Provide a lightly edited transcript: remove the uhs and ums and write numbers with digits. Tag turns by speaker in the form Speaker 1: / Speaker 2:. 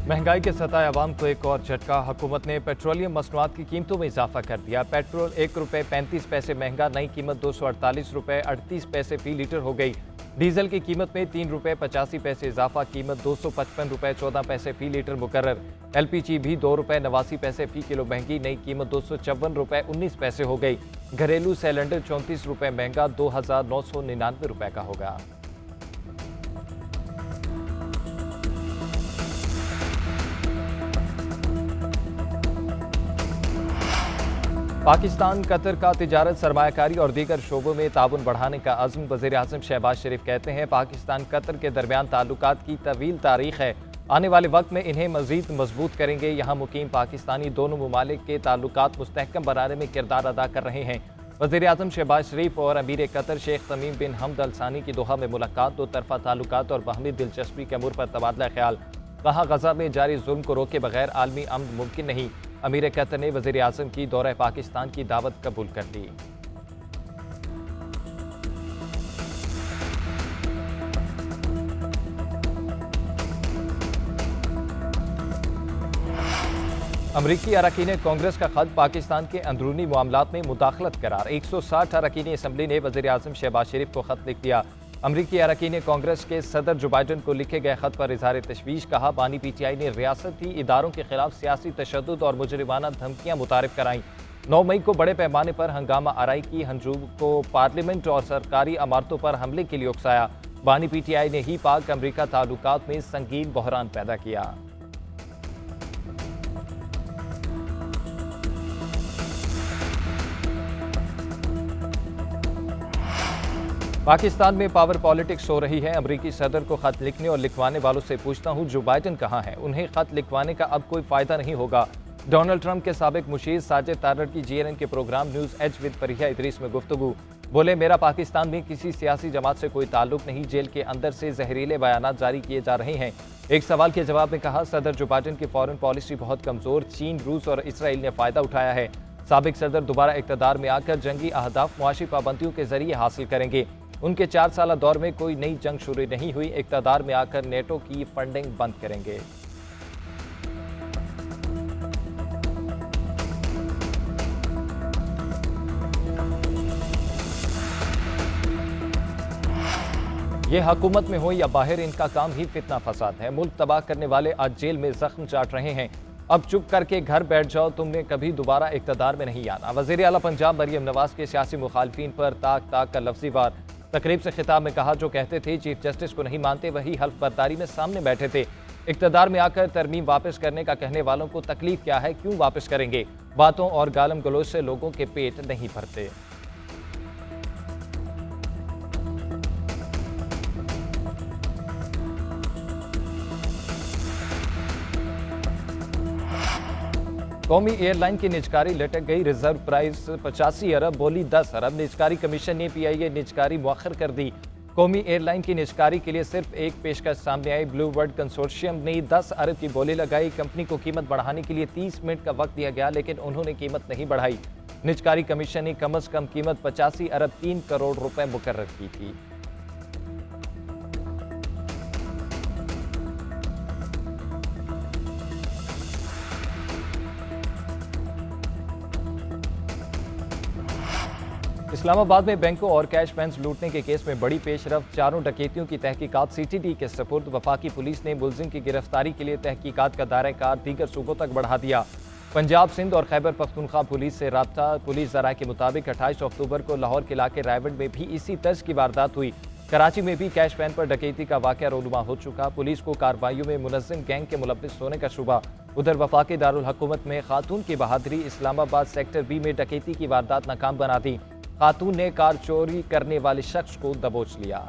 Speaker 1: महंगाई के सताए अवाम को एक और झटका। हुकूमत ने पेट्रोलियम मसनूआत की कीमतों में इजाफा कर दिया। पेट्रोल ₹1.35 महंगा, नई कीमत ₹248.38 फी लीटर हो गई। डीजल की कीमत में ₹3.85 इजाफा, कीमत ₹255.14 फी लीटर मुकर्रर। LPG भी ₹2.89 फी किलो महंगी, नई कीमत ₹254.19 हो गई। घरेलू सिलेंडर ₹34 महंगा, ₹2,999 का होगा। पाकिस्तान कतर का तिजारत, सरमायाकारी और दीगर शोबों में ताउन बढ़ाने का अज़्म। वज़ीर आज़म शहबाज शरीफ कहते हैं, पाकिस्तान कतर के दरमियान ताल्लुकात की तवील तारीख है, आने वाले वक्त में इन्हें मज़ीद मजबूत करेंगे। यहाँ मुकीम पाकिस्तानी दोनों ममालिक के ताल्लुकात मुस्तहकम बनाने में किरदार अदा कर रहे हैं। वज़ीर आज़म शहबाज शरीफ और अमीर कतर शेख तमीम बिन हमद अल सानी की दोहा में मुलाकात, दो तरफा ताल्लुकात और बाहमी दिलचस्पी के अमूर पर तबादला ख्याल। कहा, गजा में जारी जुल्म को रोके बगैर आलमी अमन मुमकिन नहीं। अमीर कतर ने वज़ीर आज़म की दौरा पाकिस्तान की दावत कबूल कर ली। अमरीकी अरकान कांग्रेस का खत, पाकिस्तान के अंदरूनी मामलात में मुदाखलत करार। 160 अरकान असम्बली ने वज़ीर आज़म शहबाज शरीफ को खत लिख दिया। अमरीकी अरकान कांग्रेस के सदर जो बाइडन को लिखे गए खत पर इजहार तशवीश। कहा, बानी PTI ने रियासती इदारों के खिलाफ सियासी तशद्दुद और मुजरिमाना धमकियां मुतारिफ कराई। 9 मई को बड़े पैमाने पर हंगामा आराई की हंजूम को पार्लियामेंट और सरकारी इमारतों पर हमले के लिए उकसाया। बानी PTI ने ही पाक अमरीका ताल्लुकात में संगीन बहरान पैदा किया। पाकिस्तान में पावर पॉलिटिक्स हो रही है। अमरीकी सदर को खत लिखने और लिखवाने वालों से पूछता हूं, जो बाइडन कहाँ हैं? उन्हें खत लिखवाने का अब कोई फायदा नहीं होगा। डोनाल्ड ट्रंप के साबिक मुशीर साजिद तारड़ की GNN के program news edge with Fariha Idrees में गुफ्तगू। बोले, मेरा पाकिस्तान में किसी सियासी जमात से कोई ताल्लुक नहीं, जेल के अंदर से जहरीले बयान जारी किए जा रहे हैं। एक सवाल के जवाब में कहा, सदर जो बाइडन की फॉरेन पॉलिसी बहुत कमजोर, चीन, रूस और इसराइल ने फायदा उठाया है। साबिक सदर दोबारा इक़्तिदार में आकर जंगी अहदाफ मुआशी पाबंदियों के जरिए हासिल करेंगे। उनके 4 साल दौर में कोई नई जंग शुरू नहीं हुई। इक़्तिदार में आकर नेटो की फंडिंग बंद करेंगे। ये हुकूमत में हो या बाहर, इनका काम ही फितना फसाद है। मुल्क तबाह करने वाले आज जेल में जख्म चाट रहे हैं। अब चुप करके घर बैठ जाओ, तुमने कभी दोबारा इक़्तिदार में नहीं आना। वज़ीर आला पंजाब मरियम नवाज के सियासी मुखालफिन पर ताक ताक का लफ्ज़ी वार। तकरीब से खिताब में कहा, जो कहते थे चीफ जस्टिस को नहीं मानते, वही हल्फ बर्दारी में सामने बैठे थे। इक़्तिदार में आकर तरमीम वापस करने का कहने वालों को तकलीफ क्या है? क्यों वापस करेंगे? बातों और गालम गलोच से लोगों के पेट नहीं भरते। कौमी एयरलाइन की निजकारी लटक गई। रिजर्व प्राइस 85 अरब, बोली 10 अरब। निजकारी कमीशन ने PIA निजकारी मुअख्खर कर दी। कौमी एयरलाइन की निजकारी के लिए सिर्फ एक पेशकश सामने आई। ब्लू वर्ल्ड कंसोर्शियम ने 10 अरब की बोली लगाई। कंपनी को कीमत बढ़ाने के लिए 30 मिनट का वक्त दिया गया, लेकिन उन्होंने कीमत नहीं बढ़ाई। निजकारी कमीशन ने कम अज कम कीमत 85 अरब 3 करोड़ रुपए मुकर्रर की थी। इस्लामाबाद में बैंकों और कैश वैन्स लूटने के केस में बड़ी पेशरफ्त। 4 डकैतियों की तहकीकात CTD के सपुर्द। वफाकी पुलिस ने मुलजिम की गिरफ्तारी के लिए तहकीकात का दायरा कार दीगर सूबों तक बढ़ा दिया। पंजाब, सिंध और खैबर पख्तूनख्वा पुलिस से राब्ता। पुलिस ज़राए के मुताबिक 28 अक्टूबर को लाहौर के इलाके रायवंड में भी इसी तर्ज की वारदात हुई। कराची में भी कैश वैन पर डकैती का वाक़या रोनुमा हो चुका। पुलिस को कार्रवाइयों में मुनज़्ज़म गैंग के मुलव्विस होने का शुबा। उधर वफाकी दारुल हुकूमत में खातून की बहादुरी। इस्लामाबाद सेक्टर B में डकैती की वारदात नाकाम बना दी। खातून ने कार चोरी करने वाले शख्स को दबोच लिया।